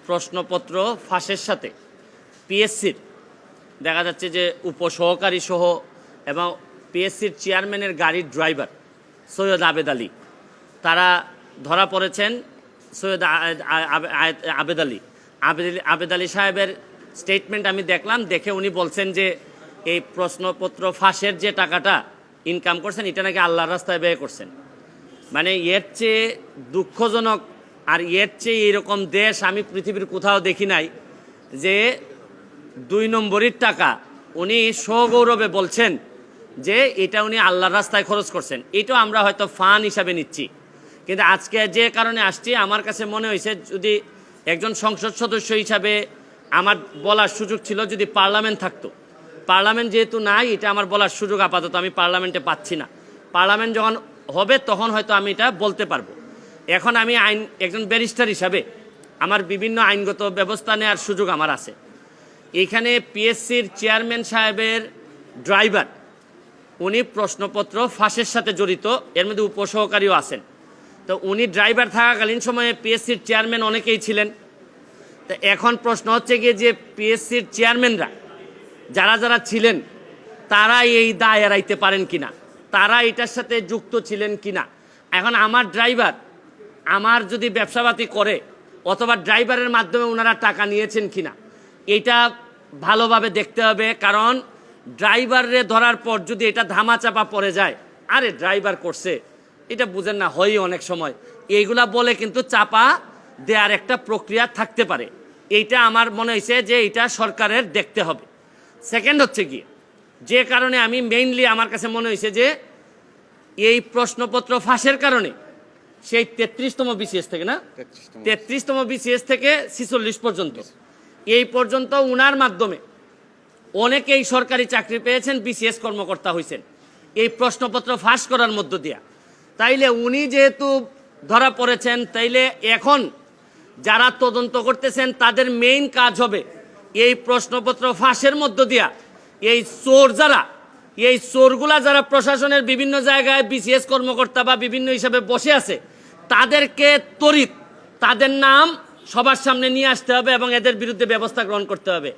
প্রশ্নপত্র ফাঁসের সাথে পিএসসির দেখা যাচ্ছে যে উপসহকারী সহ এবং পিএসসির চেয়ারম্যানের গাড়ির ড্রাইভার সৈয়দ আবেদ আলী তারা ধরা পড়েছেন। সৈয়দ আবেদ আলী সাহেবের স্টেটমেন্ট আমি দেখলাম, দেখে উনি বলছেন যে এই প্রশ্নপত্র ফাঁসের যে টাকাটা ইনকাম করছেন এটা নাকি আল্লাহর রাস্তায় ব্যয় করছেন। মানে এর চেয়ে দুঃখজনক আর এর চেয়ে এরকম দেশ আমি পৃথিবীর কোথাও দেখি নাই যে 2 নম্বরের টাকা উনি সগৌরবে বলছেন যে এটা উনি আল্লাহর রাস্তায় খরচ করছেন। এটাও আমরা হয়তো ফান হিসাবে নিচ্ছি, কিন্তু আজকে যে কারণে আসছি আমার কাছে মনে হয়েছে যদি একজন সংসদ সদস্য হিসাবে আমার বলার সুযোগ ছিল, যদি পার্লামেন্ট থাকতো। পার্লামেন্ট যেহেতু নাই, এটা আমার বলার সুযোগ আপাতত আমি পার্লামেন্টে পাচ্ছি না। পার্লামেন্ট যখন হবে তখন হয়তো আমি এটা বলতে পারবো। এখন আমি একজন ব্যারিস্টার হিসাবে আমার বিভিন্ন আইনগত ব্যবস্থা নেওয়ার সুযোগ আমার আছে। এখানে পিএসসির চেয়ারম্যান সাহেবের ড্রাইভার উনি প্রশ্নপত্র ফাঁসের সাথে জড়িত, এর মধ্যে উপসহকারীও আছেন। তো উনি ড্রাইভার থাকাকালীন সময়ে পিএসসির চেয়ারম্যান অনেকেই ছিলেন। তো এখন প্রশ্ন হচ্ছে গিয়ে যে পিএসসির চেয়ারম্যানরা যারা যারা ছিলেন তারা এই দায় এড়াইতে পারেন কিনা, তারা এটার সাথে যুক্ত ছিলেন কিনা। এখন আমার ড্রাইভার আমার যদি ব্যবসাপাতি করে অথবা ড্রাইভারের মাধ্যমে ওনারা টাকা নিয়েছেন কিনা এটা ভালোভাবে দেখতে হবে। কারণ ড্রাইভারে ধরার পর যদি এটা ধামাচাপা পড়ে যায়, আরে ড্রাইভার করছে এটা বুঝেন না, হয় অনেক সময় এইগুলা বলে কিন্তু চাপা দেওয়ার একটা প্রক্রিয়া থাকতে পারে। এইটা আমার মনে হয়েছে যে এটা সরকারের দেখতে হবে। সেকেন্ড হচ্ছে কি, যে কারণে আমি মেইনলি আমার কাছে মনে হয়েছে যে এই প্রশ্নপত্র ফাঁসের কারণে সেই 33তম বিসিএস থেকে না 33তম বিসিএস থেকে 46 পর্যন্ত এই পর্যন্ত উনার মাধ্যমে অনেকেই সরকারি চাকরি পেয়েছেন, বিসিএস কর্মকর্তা হয়েছেন এই প্রশ্নপত্র ফাঁস করার মধ্য দিয়া। তাইলে উনি যেহেতু ধরা পড়েছেন, তাইলে এখন যারা তদন্ত করতেছেন তাদের মেইন কাজ হবে এই প্রশ্নপত্র ফাঁসের মধ্য দিয়া এই চোর যারা, এই চোরগুলা যারা প্রশাসনের বিভিন্ন জায়গায় বিসিএস কর্মকর্তা বা বিভিন্ন হিসাবে বসে আছে তাদেরকে ত্বরিত তাদের নাম সবার সামনে নিয়ে আসতে হবে এবং এদের বিরুদ্ধে ব্যবস্থা গ্রহণ করতে হবে।